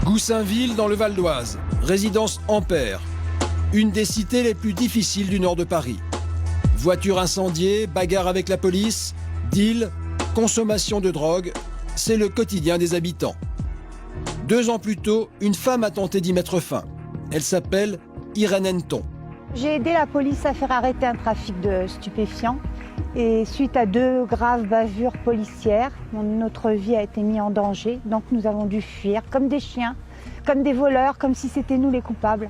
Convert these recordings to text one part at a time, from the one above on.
Goussainville dans le Val d'Oise, résidence Ampère, une des cités les plus difficiles du nord de Paris. Voiture incendiée, bagarre avec la police, deal, consommation de drogue, c'est le quotidien des habitants. 2 ans plus tôt, une femme a tenté d'y mettre fin. Elle s'appelle Irène Henneton. J'ai aidé la police à faire arrêter un trafic de stupéfiants. Et suite à 2 graves bavures policières, notre vie a été mise en danger. Donc nous avons dû fuir comme des chiens, comme des voleurs, comme si c'était nous les coupables.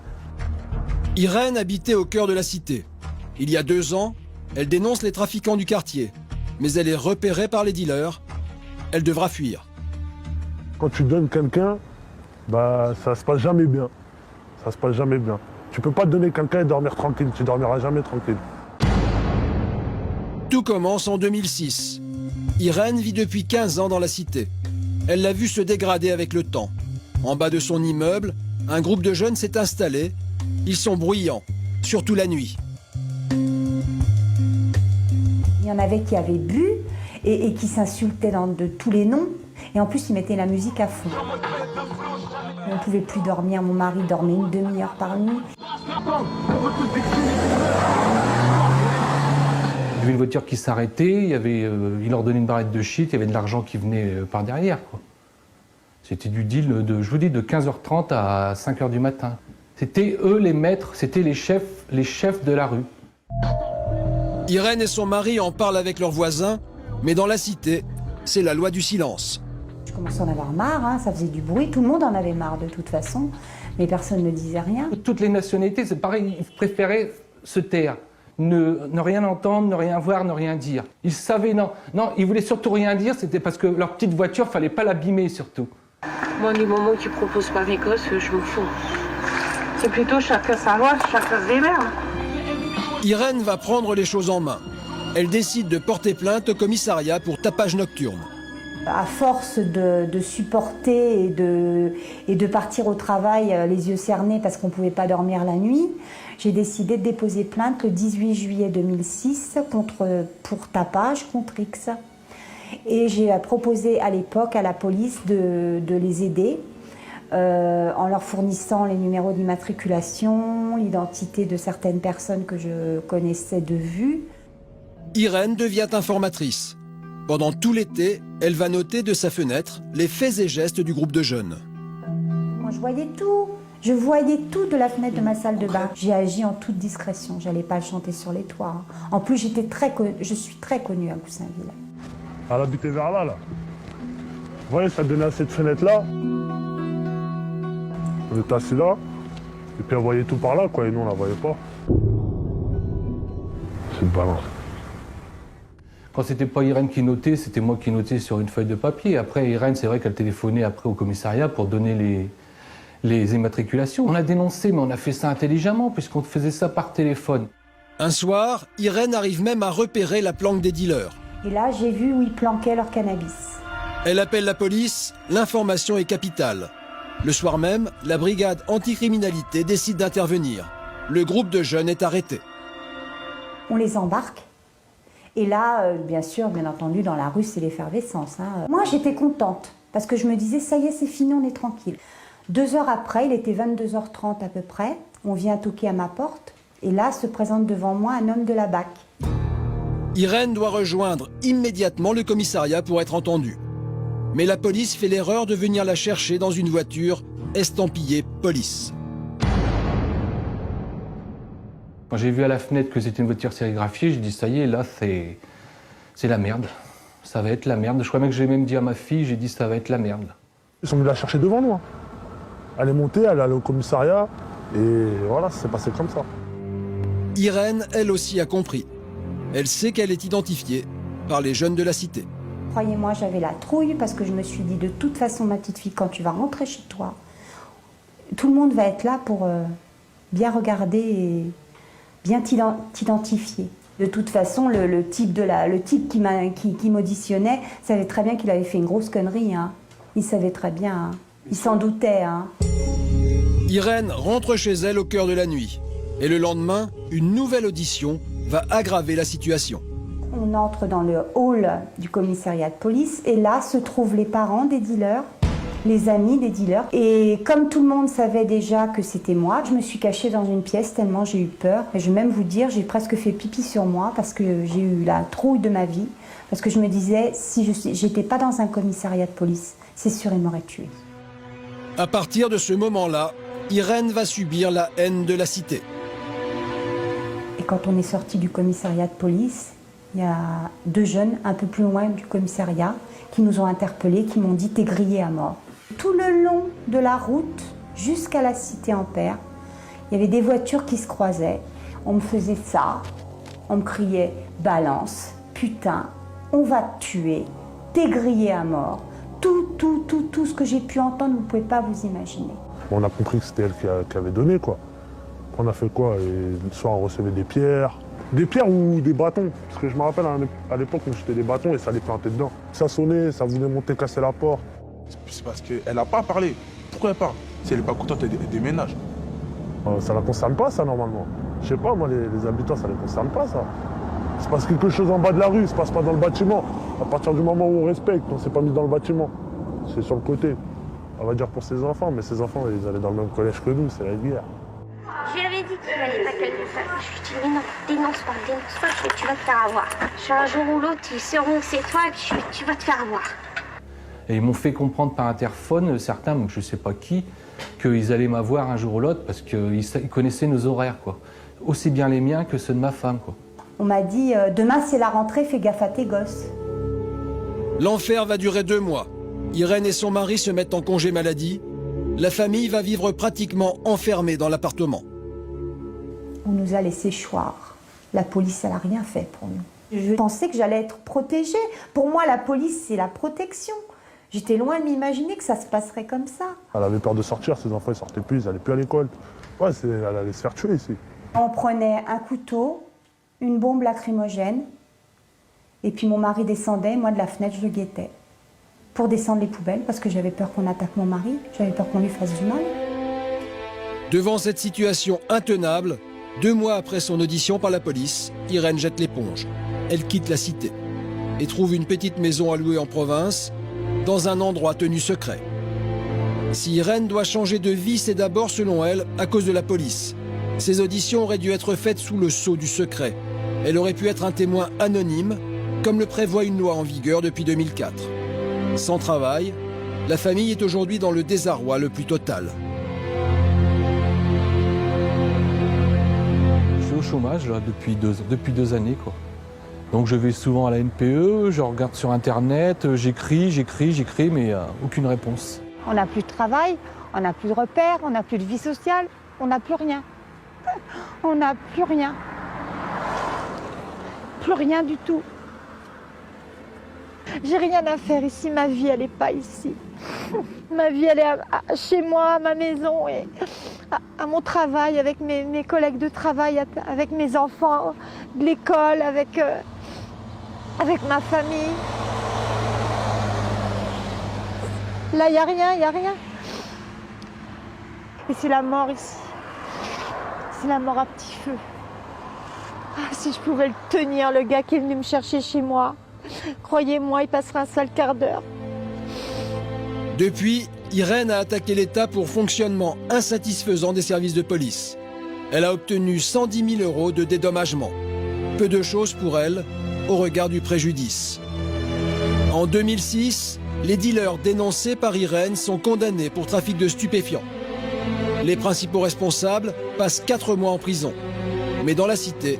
Irène habitait au cœur de la cité. Il y a 2 ans, elle dénonce les trafiquants du quartier. Mais elle est repérée par les dealers. Elle devra fuir. Quand tu donnes quelqu'un, ça se passe jamais bien. Ça se passe jamais bien. Tu peux pas donner quelqu'un et dormir tranquille. Tu dormiras jamais tranquille. Tout commence en 2006. Irène vit depuis 15 ans dans la cité. Elle l'a vu se dégrader avec le temps. En bas de son immeuble, un groupe de jeunes s'est installé. Ils sont bruyants, surtout la nuit. Il y en avait qui avaient bu et qui s'insultaient de tous les noms. Et en plus, ils mettaient la musique à fond. On ne pouvait plus dormir. Mon mari dormait une demi-heure par nuit. Il y avait une voiture qui s'arrêtait, il leur donnait une barrette de shit, il y avait de l'argent qui venait par derrière, quoi. C'était du deal, je vous dis, de 15h30 à 5h du matin. C'était eux les maîtres, c'était les chefs de la rue. Irène et son mari en parlent avec leurs voisins, mais dans la cité, c'est la loi du silence. Je commençais à en avoir marre, ça faisait du bruit, tout le monde en avait marre de toute façon, mais personne ne disait rien. Toutes les nationalités, c'est pareil, ils préféraient se taire. Ne rien entendre, ne rien voir, ne rien dire. Ils savaient, non, ils voulaient surtout rien dire, c'était parce que leur petite voiture, fallait pas l'abîmer surtout. Moi, du moment qu'ils proposent pas mes gosses, je m'en fous. C'est plutôt chacun sa loi, chacun se démerde. Irène va prendre les choses en main. Elle décide de porter plainte au commissariat pour tapage nocturne. À force de supporter et de partir au travail les yeux cernés parce qu'on ne pouvait pas dormir la nuit, j'ai décidé de déposer plainte le 18 juillet 2006 pour tapage contre X. Et j'ai proposé à l'époque à la police de les aider en leur fournissant les numéros d'immatriculation, l'identité de certaines personnes que je connaissais de vue. Irène devient informatrice. Pendant tout l'été, elle va noter de sa fenêtre les faits et gestes du groupe de jeunes. Moi, je voyais tout. Je voyais tout de la fenêtre de ma salle de bain. J'ai agi en toute discrétion. J'allais pas le chanter sur les toits. En plus, je suis très connue à Goussainville. Elle habitait vers là. Vous voyez, ça donnait à cette fenêtre-là. On était assis là. Et puis on voyait tout par là, quoi. Et nous, on la voyait pas. C'est une balance. Quand c'était pas Irène qui notait, c'était moi qui notais sur une feuille de papier. Après, Irène, c'est vrai qu'elle téléphonait après au commissariat pour donner les immatriculations. On a dénoncé, mais on a fait ça intelligemment, puisqu'on faisait ça par téléphone. Un soir, Irène arrive même à repérer la planque des dealers. Et là, j'ai vu où ils planquaient leur cannabis. Elle appelle la police, l'information est capitale. Le soir même, la brigade anticriminalité décide d'intervenir. Le groupe de jeunes est arrêté. On les embarque. Et là, bien entendu, dans la rue, c'est l'effervescence. Moi, j'étais contente, parce que je me disais, ça y est, c'est fini, on est tranquille. 2 heures après, il était 22h30 à peu près, on vient toquer à ma porte, et là se présente devant moi un homme de la BAC. Irène doit rejoindre immédiatement le commissariat pour être entendue. Mais la police fait l'erreur de venir la chercher dans une voiture estampillée police. Quand j'ai vu à la fenêtre que c'était une voiture sérigraphiée, j'ai dit ça y est, là c'est la merde. Ça va être la merde. Je crois même que j'ai même dit à ma fille, j'ai dit ça va être la merde. Ils sont venus la chercher devant nous. Elle est montée, elle est allée au commissariat, et voilà, ça s'est passé comme ça. Irène, elle aussi, a compris. Elle sait qu'elle est identifiée par les jeunes de la cité. Croyez-moi, j'avais la trouille parce que je me suis dit, de toute façon, ma petite fille, quand tu vas rentrer chez toi, tout le monde va être là pour bien regarder et bien t'identifier. De toute façon, le type qui m'auditionnait savait très bien qu'il avait fait une grosse connerie. Il savait très bien, il s'en doutait. Irène rentre chez elle au cœur de la nuit. Et le lendemain, une nouvelle audition va aggraver la situation. On entre dans le hall du commissariat de police et là se trouvent les parents des dealers les amis des dealers. Et comme tout le monde savait déjà que c'était moi, je me suis cachée dans une pièce tellement j'ai eu peur. Et je vais même vous dire, j'ai presque fait pipi sur moi parce que j'ai eu la trouille de ma vie. Parce que je me disais, si j'étais pas dans un commissariat de police, c'est sûr, ils m'auraient tuée. À partir de ce moment-là, Irène va subir la haine de la cité. Et quand on est sorti du commissariat de police, il y a 2 jeunes un peu plus loin du commissariat qui nous ont interpellés, qui m'ont dit « t'es grillé à mort ». Tout le long de la route, jusqu'à la cité Ampère, il y avait des voitures qui se croisaient. On me faisait ça, on me criait « balance, putain, on va te tuer, t'es grillé à mort ». Tout ce que j'ai pu entendre, vous ne pouvez pas vous imaginer. On a compris que c'était elle qui avait donné, quoi. On a fait quoi? Et le soir, on recevait des pierres. Des pierres ou des bâtons. Parce que je me rappelle, à l'époque, on jetait des bâtons et ça les plantait dedans. Ça sonnait, ça voulait monter, casser la porte. C'est parce qu'elle n'a pas parlé. Pourquoi elle parle? Si elle n'est pas contente, elle déménage. Ça ne la concerne pas, ça, normalement. Je sais pas, moi, les habitants, ça ne les concerne pas, ça. C'est parce que quelque chose en bas de la rue, ça se passe pas dans le bâtiment. À partir du moment où on respecte, on ne s'est pas mis dans le bâtiment. C'est sur le côté. On va dire pour ses enfants, mais ses enfants, ils allaient dans le même collège que nous, c'est la guerre. Je lui avais dit qu'il fallait pas qu'elle me fasse. Je lui ai dit, mais non, dénonce pas, tu vas te faire avoir. Un jour ou l'autre, ils sauront que c'est toi et tu vas te faire avoir. Et ils m'ont fait comprendre par interphone, certains, je ne sais pas qui, qu'ils allaient m'avoir un jour ou l'autre parce qu'ils connaissaient nos horaires, quoi. Aussi bien les miens que ceux de ma femme, quoi. On m'a dit « demain c'est la rentrée, fais gaffe à tes gosses ». L'enfer va durer 2 mois. Irène et son mari se mettent en congé maladie. La famille va vivre pratiquement enfermée dans l'appartement. On nous a laissé choir. La police, elle n'a rien fait pour nous. Je pensais que j'allais être protégée. Pour moi, la police, c'est la protection. J'étais loin de m'imaginer que ça se passerait comme ça. Elle avait peur de sortir, ses enfants ne sortaient plus, ils n'allaient plus à l'école. Ouais, elle allait se faire tuer ici. On prenait un couteau, une bombe lacrymogène, et puis mon mari descendait, moi de la fenêtre, je le guettais. Pour descendre les poubelles, parce que j'avais peur qu'on attaque mon mari, j'avais peur qu'on lui fasse du mal. Devant cette situation intenable, 2 mois après son audition par la police, Irène jette l'éponge. Elle quitte la cité et trouve une petite maison à louer en province, dans un endroit tenu secret. Si Irène doit changer de vie, c'est d'abord, selon elle, à cause de la police. Ces auditions auraient dû être faites sous le sceau du secret. Elle aurait pu être un témoin anonyme, comme le prévoit une loi en vigueur depuis 2004. Sans travail, la famille est aujourd'hui dans le désarroi le plus total. Je suis au chômage là, depuis 2 années, quoi. Donc je vais souvent à la NPE, je regarde sur Internet, j'écris, mais aucune réponse. On n'a plus de travail, on n'a plus de repères, on n'a plus de vie sociale, on n'a plus rien. On n'a plus rien. Plus rien du tout. J'ai rien à faire ici, ma vie elle n'est pas ici. Ma vie elle est chez moi, à ma maison, et à mon travail, avec mes collègues de travail, avec mes enfants, de l'école, avec ma famille. Là il n'y a rien. Et c'est la mort ici. C'est la mort à petit feu. Ah, si je pouvais le tenir, le gars qui est venu me chercher chez moi. Croyez-moi, il passera un sale quart d'heure. Depuis, Irène a attaqué l'État pour fonctionnement insatisfaisant des services de police. Elle a obtenu 110 000 € de dédommagement. Peu de choses pour elle, au regard du préjudice. En 2006, les dealers dénoncés par Irène sont condamnés pour trafic de stupéfiants. Les principaux responsables passent 4 mois en prison. Mais dans la cité,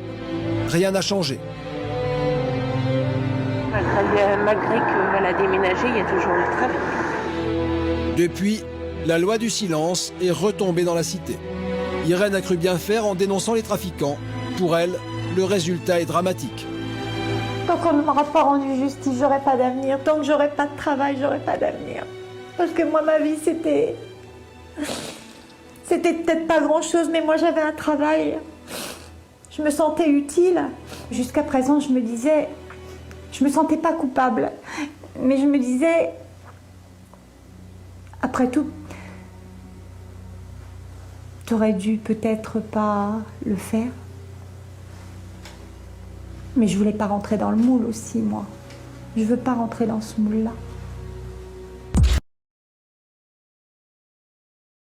rien n'a changé. Malgré qu'elle a déménagé, il y a toujours le trafic. Depuis, la loi du silence est retombée dans la cité. Irène a cru bien faire en dénonçant les trafiquants. Pour elle, le résultat est dramatique. Tant qu'on ne m'aura pas rendu justice, j'aurai pas d'avenir. Tant que j'aurai pas de travail, j'aurai pas d'avenir. Parce que moi, ma vie, c'était peut-être pas grand-chose, mais moi, j'avais un travail. Je me sentais utile. Jusqu'à présent, je me sentais pas coupable. Mais je me disais, après tout, t'aurais dû peut-être pas le faire. Mais je voulais pas rentrer dans le moule aussi, moi. Je veux pas rentrer dans ce moule-là.